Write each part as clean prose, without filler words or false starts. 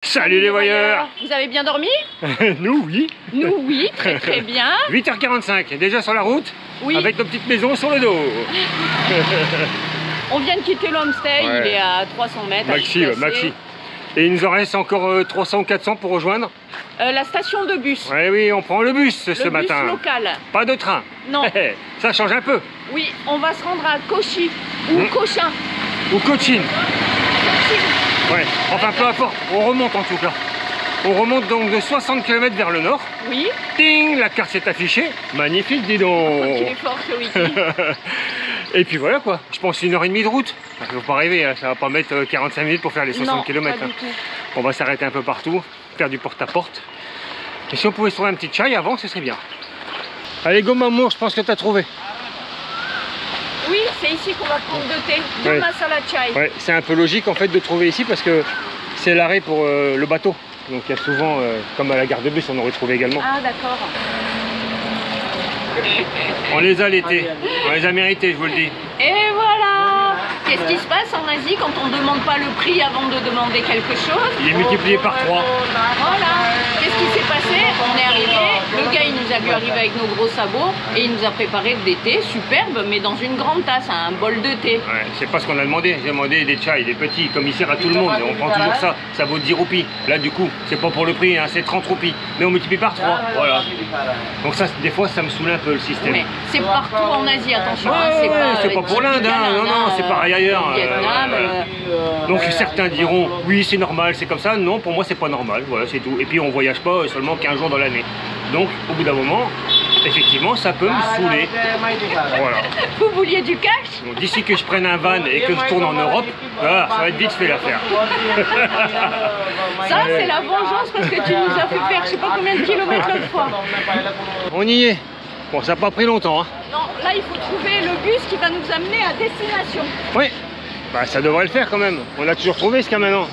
Salut les voyeurs. Vous avez bien dormi? Nous, oui. Nous, oui, très très bien. 8h45, déjà sur la route, oui. Avec nos petites maisons sur le dos. On vient de quitter l'homestay, ouais. Il est à 300 mètres. Maxi, Maxi. Et il nous en reste encore 300 ou 400 pour rejoindre la station de bus. Ouais, oui, on prend le bus ce matin. Le bus local. Pas de train. Non. Ça change un peu. Oui, on va se rendre à Cauchy ou Cochin. Ou Cochin. Ouais, enfin peu importe, on remonte en tout cas. On remonte donc de 60 km vers le nord. Oui. Ding, la carte s'est affichée. Magnifique, dis donc. Il est fort ce week-end. Et puis voilà quoi, je pense 1h30 de route. Il ne faut pas rêver, hein. Ça va pas mettre 45 minutes pour faire les 60 km. Pas du tout. On va s'arrêter un peu partout, faire du porte-à-porte. Et si on pouvait se trouver un petit chai avant, ce serait bien. Allez, go maman, je pense que tu as trouvé. Oui, c'est ici qu'on va prendre deux thés, deux masala chai. Ouais, c'est un peu logique en fait de trouver ici parce que c'est l'arrêt pour le bateau. Donc il y a souvent, comme à la gare de bus, on aurait trouvé également. Ah d'accord. On les a l'été, on les a mérités, je vous le dis. Et voilà. Qu'est-ce qui se passe en Asie quand on ne demande pas le prix avant de demander quelque chose? Il est multiplié par 3. Voilà. Qu'est-ce qui s'est passé? On est arrivé, le gars il nous a vu arriver avec nos gros sabots et il nous a préparé des thés superbes mais dans une grande tasse, un bol de thé. Ouais, c'est pas ce qu'on a demandé, j'ai demandé des chai, des petits, comme il sert à tout le monde, on prend toujours ça, ça vaut 10 roupies. Là du coup, c'est pas pour le prix, hein, c'est 30 roupies, mais on multiplie par 3, voilà. Donc ça, des fois, ça me saoule un peu le système. Mais c'est partout en Asie, attention, hein, c'est pas pour l'Inde, hein, non, c'est pareil ailleurs. Vietnam, donc certains diront, oui c'est normal, c'est comme ça, non, pour moi c'est pas normal, voilà c'est tout. Et puis on voyage pas seulement 15 jours dans l'année. Donc au bout d'un moment, effectivement, ça peut me saouler. Voilà. Vous vouliez du cash? D'ici que je prenne un van et que je tourne en Europe, là, ça va être vite fait l'affaire. Ça, c'est la vengeance parce que tu nous as fait faire je sais pas combien de kilomètres l'autre fois. On y est. Bon, ça n'a pas pris longtemps. Hein. Non, là, il faut trouver le bus qui va nous amener à destination. Oui, bah, ça devrait le faire quand même. On l'a toujours trouvé jusqu'à maintenant.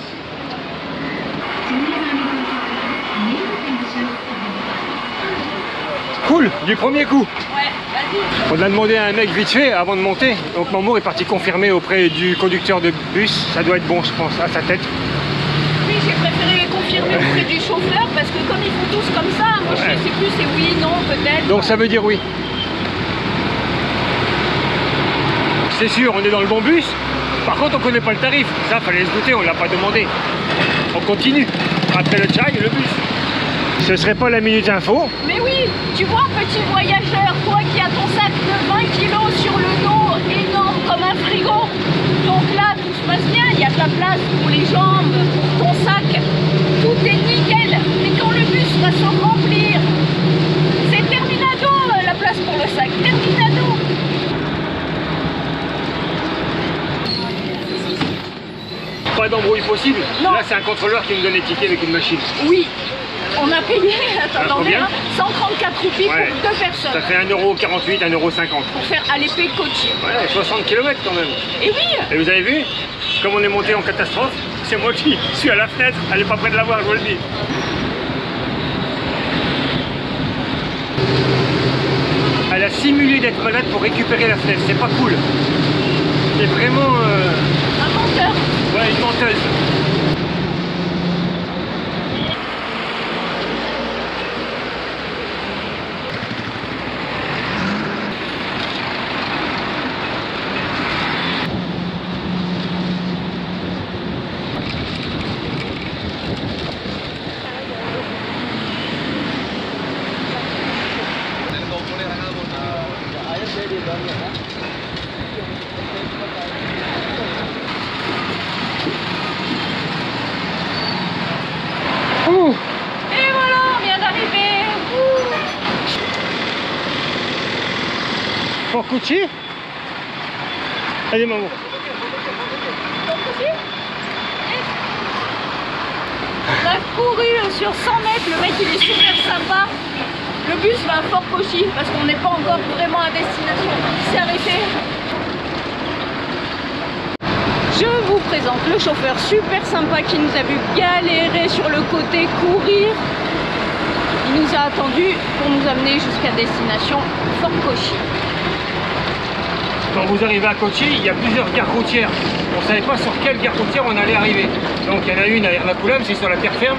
Cool, du premier coup. Ouais, vas-y. On a demandé à un mec vite fait avant de monter. Donc Mamour est parti confirmer auprès du conducteur de bus. Ça doit être bon, je pense, à sa tête. Oui, j'ai préféré confirmer auprès du chauffeur parce que comme ils font tous comme ça, moi je sais plus c'est oui, non, peut-être. Donc ça veut dire oui. C'est sûr, on est dans le bon bus. Par contre, on connaît pas le tarif. Ça, fallait se douter, on l'a pas demandé. On continue. Après le chai, le bus. Ce serait pas la minute info. Mais oui, tu vois, petit voyageur, toi qui as ton sac de 20 kg sur le dos, énorme comme un frigo. Donc là, tout se passe bien, il y a de la place pour les jambes, pour ton sac. Tout est nickel. Mais quand le bus va se remplir, c'est terminado la place pour le sac. Terminado. Pas d'embrouille possible. Non. Là, c'est un contrôleur qui nous donne les tickets avec une machine. Oui. On a payé, attendez, 134 roupies ouais. Pour 2 personnes. Ça fait 1,48 €, 1,50 €. Pour faire à l'épée Cauchy. Ouais, 60 km quand même. Et oui. Et vous avez vu, comme on est monté en catastrophe, c'est moi qui suis à la fenêtre. Elle n'est pas près de la voir, je vous le dis. Elle a simulé d'être malade pour récupérer la fenêtre. C'est pas cool. C'est vraiment... Un menteur. Ouais, une menteuse. Et voilà, on vient d'arriver. Pour Cauchy. Allez maman. On a couru sur 100 mètres, le mec il est super sympa. Le bus va à Fort Cauchy parce qu'on n'est pas encore vraiment à destination. Il s'est arrêté. Je vous présente le chauffeur super sympa qui nous a vu galérer sur le côté, courir. Il nous a attendu pour nous amener jusqu'à destination Fort Cauchy. Quand vous arrivez à Cauchy, il y a plusieurs gares routières. On ne savait pas sur quelle gare routière on allait arriver. Donc il y en a une à Ernakulam, c'est sur la terre ferme.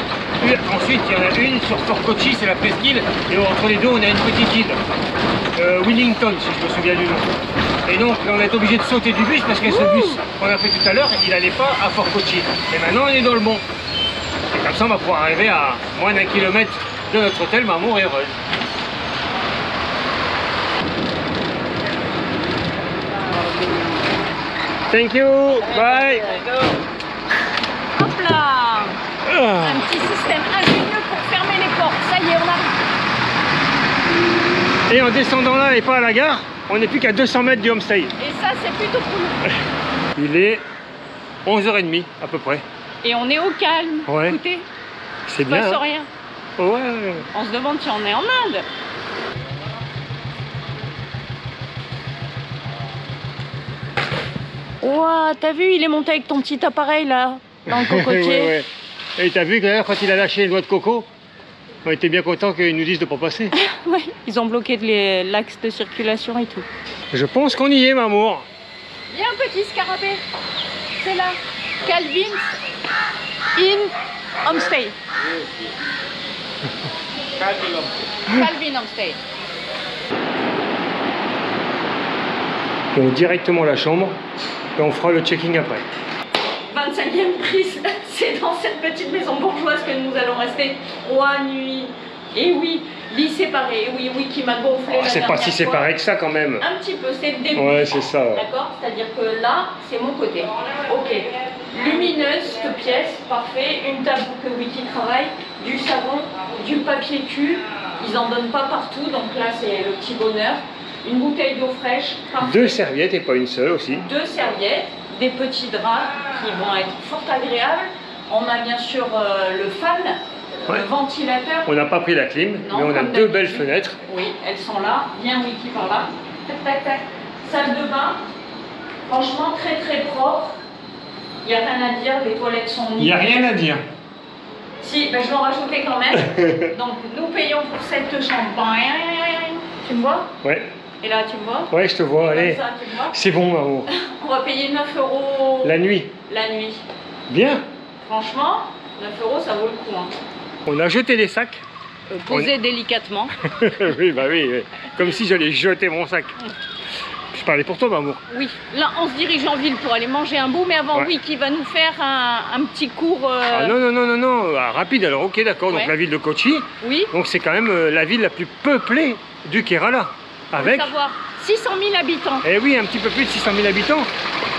Ensuite il y en a une sur Fort Kochi, c'est la presqu'île. Et entre les deux on a une petite île. Wellington si je me souviens du nom. Et donc on est obligé de sauter du bus parce que ce bus qu'on a fait tout à l'heure, il n'allait pas à Fort Kochi. Et maintenant on est dans le bon. Et comme ça on va pouvoir arriver à moins d'1 kilomètre de notre hôtel, Mamour est heureuse. Thank you, bye. Hop là. Un petit système ingénieux pour fermer les portes. Ça y est, on arrive. Et en descendant là et pas à la gare, on n'est plus qu'à 200 mètres du homestay. Et ça, c'est plutôt cool. Il est 11h30 à peu près. Et on est au calme. Ouais. Écoutez, C'est il bien. passe Hein. rien. Ouais. On se demande si on est en Inde. Ouah, t'as vu, il est monté avec ton petit appareil là, dans le cocotier. Ouais. Et t'as vu que quand il a lâché les noix de coco, on était bien content qu'ils nous disent de ne pas passer. Ouais, ils ont bloqué l'axe de circulation et tout. Je pense qu'on y est, Mamour. Il y a un petit scarabée. C'est là. Calvin in Homestay. Calvin Homestay. Donc directement à la chambre et on fera le checking après. 25e prise, c'est dans cette petite maison bourgeoise que nous allons rester 3 nuits. Et oui, lit séparé, oui, qui m'a gonflé. Oh, c'est pas si séparé que ça quand même. Un petit peu, c'est le début. Ouais, c'est ça. D'accord? C'est-à-dire que là, c'est mon côté. Ok. Lumineuse, cette pièce, parfait. Une table pour que Wiki travaille, du savon, du papier cul. Ils en donnent pas partout, donc là, c'est le petit bonheur. Une bouteille d'eau fraîche, parfait. 2 serviettes et pas une seule aussi. 2 serviettes, des petits draps qui vont être fort agréables. On a bien sûr le fan, Ouais. le ventilateur. On n'a pas pris la clim, Non, mais on a comme 2 belles d'habitude. fenêtres. Oui, elles sont là. Bien Wiki par là. Tac, tac, tac. Salle de bain. Franchement, très très propre. Il n'y a rien à dire, les toilettes sont nickel. Il n'y a rien à dire. Si, ben je vais en rajouter quand même. Donc, nous payons pour cette chambre. Tu me vois? Ouais. Et là, tu me vois? Ouais, je te vois, Comme allez. ça, tu me vois? C'est bon, Mamour. On va payer 9 € La nuit. la nuit. Bien. Franchement, 9 €, ça vaut le coup. Hein. On a jeté les sacs. Posé délicatement. Oui, bah oui, oui. Comme si j'allais jeter mon sac. Je parlais pour toi, Mamour. Oui, là on se dirige en ville pour aller manger un bout, mais avant Ouais. Wiki va nous faire un petit cours. Ah non. Ah, rapide, alors ok, d'accord. Donc Ouais. la ville de Kochi. Oui, Donc c'est quand même la ville la plus peuplée du Kerala. faut Avec, le savoir, 600 000 habitants. eh oui, un petit peu plus de 600 000 habitants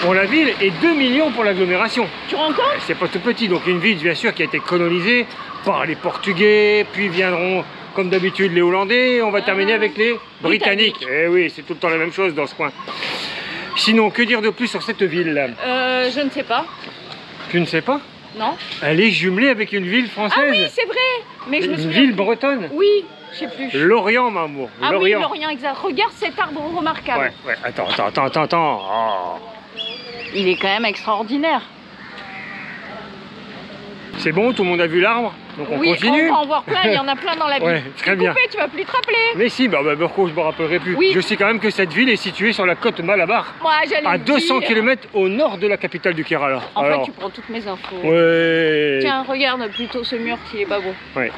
pour la ville et 2 millions pour l'agglomération. Tu rends compte? C'est pas tout petit, donc une ville bien sûr qui a été colonisée par les Portugais, puis viendront comme d'habitude les Hollandais, on va terminer avec les Britanniques. Eh oui, c'est tout le temps la même chose dans ce coin. Sinon, que dire de plus sur cette ville-là? Je ne sais pas. Tu ne sais pas? Non? Elle est jumelée avec une ville française. Ah oui, c'est vrai. Mais je me Une souviens ville plus. bretonne. Oui, je sais plus. Lorient, Mamour. Ah oui, Lorient, exact. Regarde cet arbre remarquable. Ouais. Attends. Oh. Il est quand même extraordinaire. C'est bon, tout le monde a vu l'arbre, donc on Oui, continue. on va en voir plein, il y en a plein dans la ville. Ouais, très C'est bien. coupé, tu vas plus te rappeler. Mais si, pourquoi je me rappellerai plus. Oui. Je sais quand même que cette ville est située sur la côte Malabar, Moi, j'allais à le 200 dire. km au nord de la capitale du Kerala. En Alors, fait, tu prends toutes mes infos. ouais. Tiens, regarde plutôt ce mur qui est pas beau. Ouais.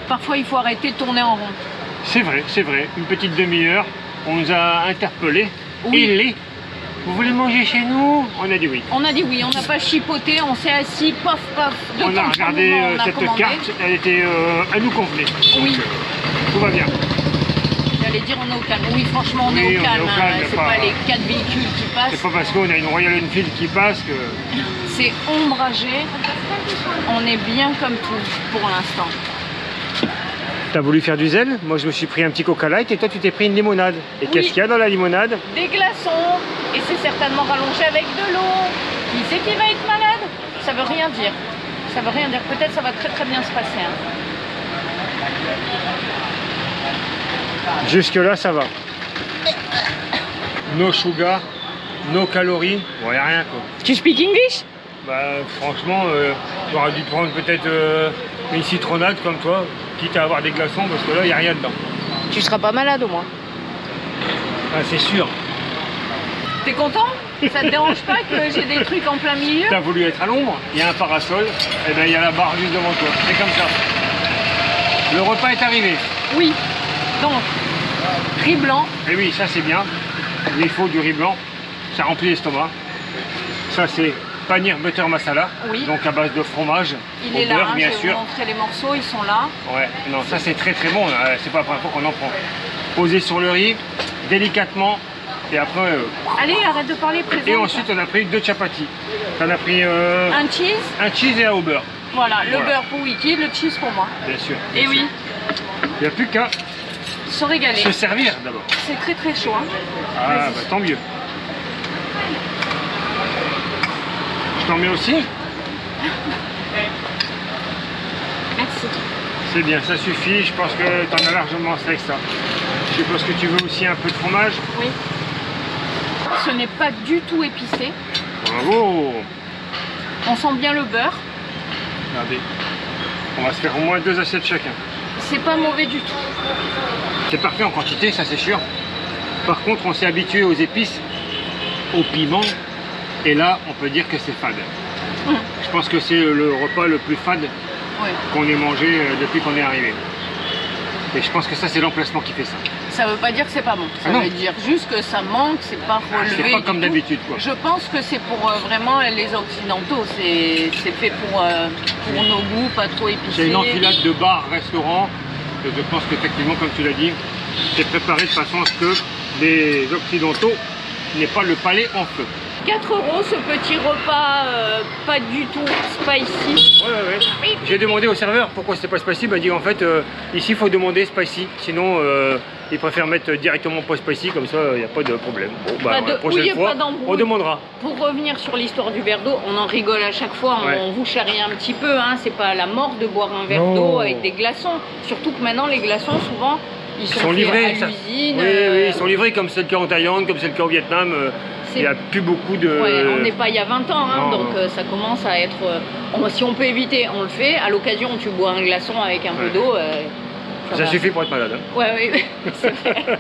Parfois, il faut arrêter de tourner en rond. C'est vrai. Une petite demi-heure, on nous a interpellés. Oui. Et les... Vous voulez manger chez nous? On a dit oui. On a dit oui, on n'a pas chipoté, on s'est assis, paf, de On a temps en regardé moment, on a cette commandé. carte, elle nous convenait. Oui. Donc, tout va bien. J'allais dire on est au calme. Oui, franchement, on Oui, est on est au calme. au Hein. calme, C'est pas- pas les 4 véhicules qui C'est passent. pas parce qu'on a une Royal Enfield qui passe que... C'est ombragé. On est bien comme tout pour l'instant. T'as voulu faire du zèle? Moi je me suis pris un petit Coca Light et toi tu t'es pris une limonade. Et Oui. qu'est-ce qu'il y a dans la limonade? Des glaçons. Et c'est certainement rallongé avec de l'eau. Qui c'est qui va être malade? Ça veut rien dire. Ça veut rien dire. Peut-être ça va très très bien se passer. Hein. Jusque là ça va. No sugar, no calories. Bon y a rien quoi. Tu speak English? Bah franchement j'aurais dû prendre peut-être une citronnade comme toi, quitte à avoir des glaçons parce que là y a rien dedans. Tu seras pas malade au moins. Ah c'est sûr. T'es content? Ça te dérange pas que j'ai des trucs en plein milieu? T'as voulu être à l'ombre, il y a un parasol, et ben il y a la barre juste devant toi. C'est comme ça. Le repas est arrivé. Oui. Donc, riz blanc. Et oui, ça c'est bien. Il faut du riz blanc. Ça remplit l'estomac. Ça c'est paneer butter masala. Oui. Donc à base de fromage. Il au est là, beurre, hein, bien je vais sûr. vous montrer les morceaux, ils sont là. Ouais, non, ça c'est très très bon. C'est pas la première fois qu'on en prend. Posé sur le riz, délicatement. Et après. Allez, arrête de parler, présente. Et ensuite on a pris 2 chapatis. On a pris un cheese. un cheese et un au beurre. Voilà, le Voilà. beurre pour Wiki, le cheese pour moi. Bien sûr. Et bien oui, sûr. Il n'y a plus qu'à se régaler. se servir d'abord. C'est très très chaud. Hein. Ah Vas-y. bah tant mieux. Je t'en mets aussi? Merci. C'est bien, ça suffit. Je pense que tu en as largement assez avec ça. Je suppose que tu veux aussi un peu de fromage. Oui. Ce n'est pas du tout épicé. Bravo! On sent bien le beurre. Regardez. On va se faire au moins 2 assiettes chacun. C'est pas mauvais du tout. C'est parfait en quantité, ça c'est sûr. Par contre, on s'est habitué aux épices, au piment. Et là, on peut dire que c'est fade. Je pense que c'est le repas le plus fade Oui. qu'on ait mangé depuis qu'on est arrivé. Et je pense que ça, c'est l'emplacement qui fait ça. Ça veut pas dire que c'est pas bon. Ça Ah non. veut dire juste que ça manque, c'est pas relevé. C'est pas du comme tout. d'habitude, quoi. Je pense que c'est pour vraiment les occidentaux. C'est fait pour nos goûts, pas trop épicé. C'est une enfilade de bars, restaurants. Et je pense qu'effectivement, comme tu l'as dit, c'est préparé de façon à ce que les occidentaux n'aient pas le palais en feu. 4 € ce petit repas, pas du tout spicy. Ouais. J'ai demandé au serveur pourquoi c'était pas spicy. Il m'a dit en fait ici il faut demander spicy, sinon ils préfèrent mettre directement pas spicy, comme ça il n'y a pas de problème. Bon, bah, la prochaine fois on demandera. Pour revenir sur l'histoire du verre d'eau, on en rigole à chaque fois, Ouais. on vous charrie un petit peu, hein, c'est pas la mort de boire un verre d'eau avec des glaçons. Surtout que maintenant les glaçons souvent ils sont livrés faits à l'usine. Oui, ils sont livrés comme c'est le cas en Thaïlande, comme c'est le cas au Vietnam. Il n'y a plus beaucoup de... Ouais, on n'est pas il y a 20 ans, hein, Non, donc ça commence à être... si on peut éviter, on le fait. À l'occasion, tu bois un glaçon avec un peu Ouais. d'eau. Ça suffit pour être malade. Hein. Ouais, oui, c'est vrai.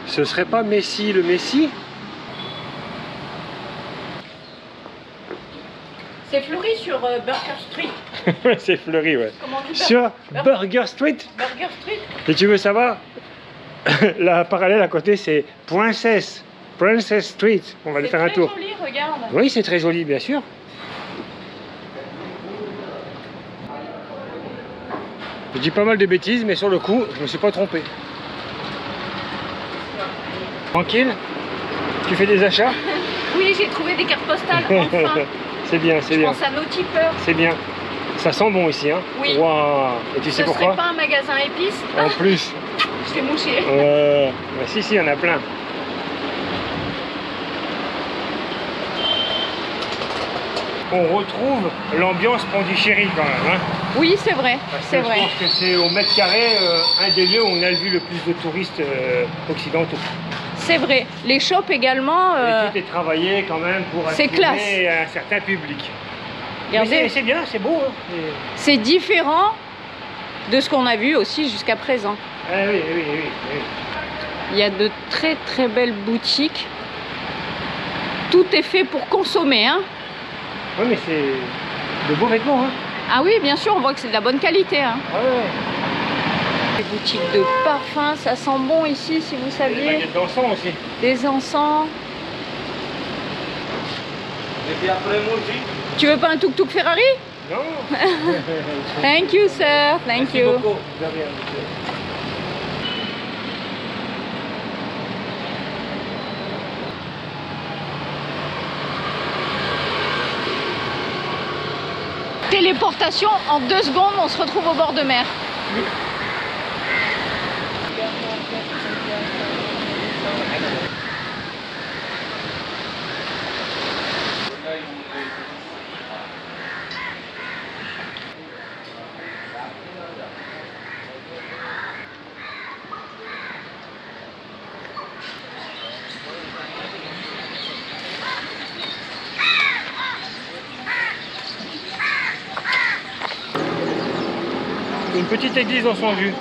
Ce serait pas Messi le Messi? C'est fleuri sur Burger Street. C'est fleuri, ouais. Comment tu Sur Burger Street. Burger Street. Et tu veux savoir? La parallèle à côté, c'est Princess Street. On va aller faire un tour. C'est très joli, regarde. Oui, c'est très joli, bien sûr. Je dis pas mal de bêtises, mais sur le coup, je me suis pas trompé. Tranquille? Tu fais des achats? Oui, j'ai trouvé des cartes postales, enfin. C'est bien, c'est Je bien. pense à nos tipeurs. C'est bien. Ça sent bon ici, hein? Oui. Waouh. Et tu sais Ce pourquoi? serait pas un magasin épices. En plus. Je t'ai mouché. Bah, si, il y en a plein. On retrouve l'ambiance Pondichéry quand même. Hein, Oui, c'est vrai. parce que C'est je vrai. pense que c'est au mètre carré un des lieux où on a vu le plus de touristes occidentaux. C'est vrai. Les shops également. Et tout est travaillé quand même pour c'est attirer un certain public. Mais Regardez, c'est bien, c'est beau. Hein. c'est différent de ce qu'on a vu aussi jusqu'à présent. Oui. Il y a de très très belles boutiques. Tout est fait pour consommer, hein. Oui, mais c'est de beaux vêtements. Hein. Ah oui, bien sûr, on voit que c'est de la bonne qualité, hein. Ouais. Les boutiques de parfums, ça sent bon ici, si vous Les saviez. baguettes d'encens aussi. Des encens. Et puis après moi aussi. Tu veux pas un tuk-tuk Ferrari? Non. Thank you, sir. Thank Merci you. beaucoup. De rien, monsieur. Téléportation, en 2 secondes, on se retrouve au bord de mer. Une petite église dans son jus.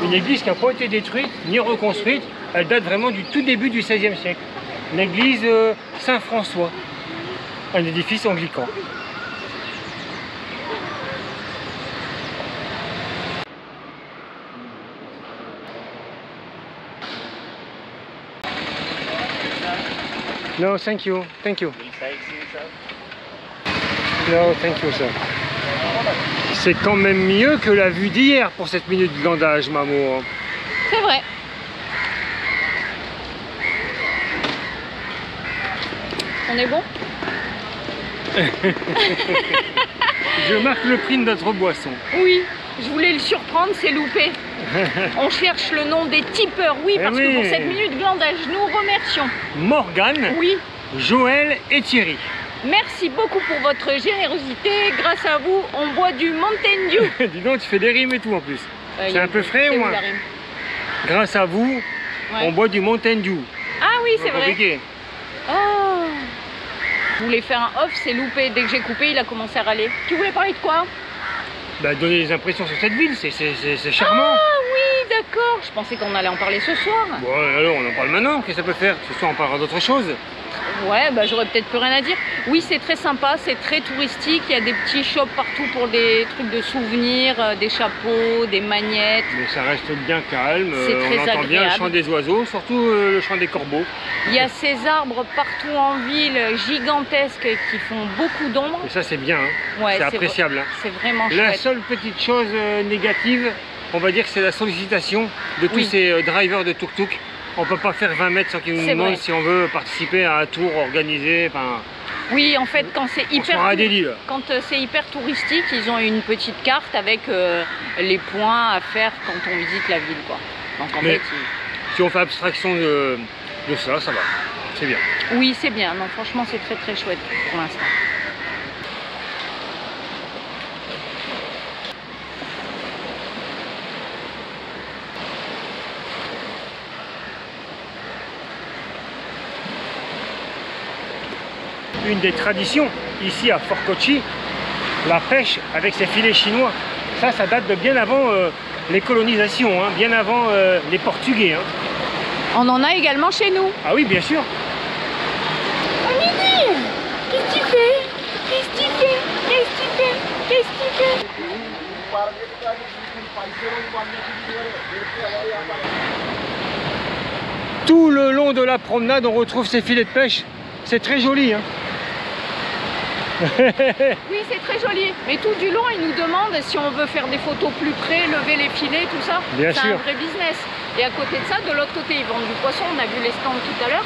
Une église qui n'a pas été détruite ni reconstruite. Elle date vraiment du tout début du XVIe siècle. L'église Saint-François, un édifice anglican. No, thank you, thank you. No, thank you, sir. C'est quand même mieux que la vue d'hier pour cette minute de glandage, maman. C'est vrai. On est bon? Je marque le prix de notre boisson. Oui, je voulais le surprendre, c'est loupé. On cherche le nom des tipeurs, oui, parce que pour cette minute glandage, nous remercions Morgane, oui, Joël et Thierry. Merci beaucoup pour votre générosité. Grâce à vous, on boit du Mountain Dew. Dis donc, tu fais des rimes et tout en plus. C'est un peu frais ou moins? Grâce à vous, on boit du Mountain Dew. Ah oui, c'est vrai. Compliqué. Oh. Je voulais faire un off, c'est loupé. Dès que j'ai coupé, il a commencé à râler. Tu voulais parler de quoi? Bah, donner des impressions sur cette ville, c'est charmant. Ah oui, d'accord. Je pensais qu'on allait en parler ce soir. Bon, alors on en parle maintenant. Qu'est-ce que ça peut faire? Ce soir, on parlera d'autre chose. Ouais, bah j'aurais peut-être plus rien à dire. Oui, c'est très sympa, c'est très touristique. Il y a des petits shops partout pour des trucs de souvenirs, des chapeaux, des magnettes. Mais ça reste bien calme. C'est très on entend bien le agréable. chant des oiseaux, surtout le chant des corbeaux. Il y a ces arbres partout en ville, gigantesques, qui font beaucoup d'ombre. Et ça, c'est bien. Hein. Ouais, c'est appréciable. Hein. C'est vraiment La chouette. seule petite chose négative, on va dire que c'est la sollicitation de tous ces drivers de tuk-tuk. On ne peut pas faire 20 mètres sans qu'ils nous demandent si on veut participer à un tour organisé. Oui, en fait, quand c'est hyper touristique, ils ont une petite carte avec les points à faire quand on visite la ville, quoi. Donc, en fait, si on fait abstraction de ça, ça va. C'est bien. Oui, c'est bien. Non, franchement, c'est très très chouette pour l'instant. Une des traditions ici à Fort Kochi, la pêche avec ses filets chinois. Ça date de bien avant les colonisations, hein, bien avant les Portugais. Hein. On en a également chez nous. Ah oui, bien sûr. Oh Mimi, qu'est-ce que tu fais? Qu'est-ce que tu fais? Qu'est-ce que tu fais? Qu'est-ce que tu fais? Tout le long de la promenade, on retrouve ces filets de pêche. C'est très joli. Hein. Oui, c'est très joli. Mais tout du long, ils nous demandent si on veut faire des photos plus près, lever les filets, tout ça. Bien sûr. C'est un vrai business. Et à côté de ça, de l'autre côté, ils vendent du poisson. On a vu les stands tout à l'heure.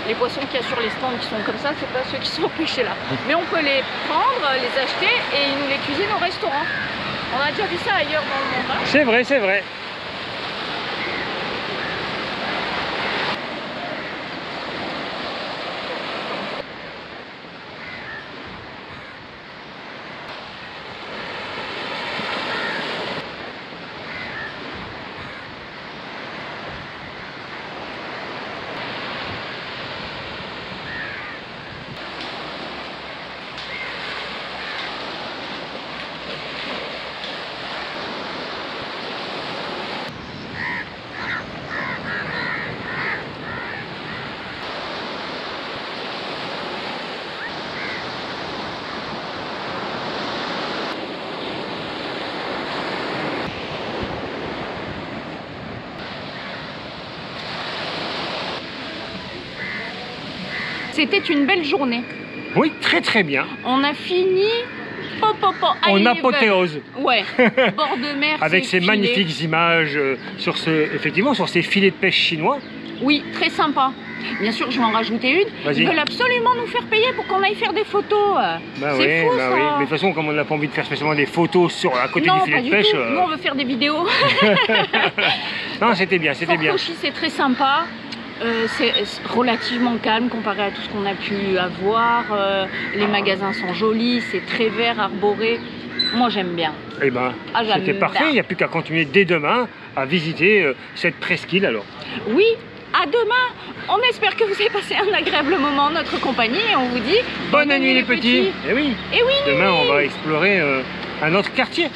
Les poissons qu'il y a sur les stands qui sont comme ça, c'est pas ceux qui sont pêchés là. Mais on peut les prendre, les acheter et ils nous les cuisinent au restaurant. On a déjà vu ça ailleurs dans le monde. Hein. C'est vrai, c'est vrai. C'était une belle journée. Oui, très très bien. On a fini en apothéose. Ouais, bord de mer. Avec ces magnifiques images effectivement sur ces filets de pêche chinois. Oui, très sympa. Bien sûr, je vais en rajouter une. Ils veulent absolument nous faire payer pour qu'on aille faire des photos. C'est fou, ça. Oui. Mais de toute façon, comme on n'a pas envie de faire spécialement des photos à côté du filet de pêche... Nous, on veut faire des vidéos. Non, c'était bien, c'était bien. Fort Cauchy, c'est très sympa. C'est relativement calme comparé à tout ce qu'on a pu avoir. Les magasins sont jolis, c'est très vert, arboré. Moi, j'aime bien. Eh ben, c'était parfait. Il n'y a plus qu'à continuer dès demain à visiter cette presqu'île alors. Oui, à demain. On espère que vous avez passé un agréable moment en notre compagnie et on vous dit bonne nuit les petits. Et oui. Demain, on va explorer un autre quartier.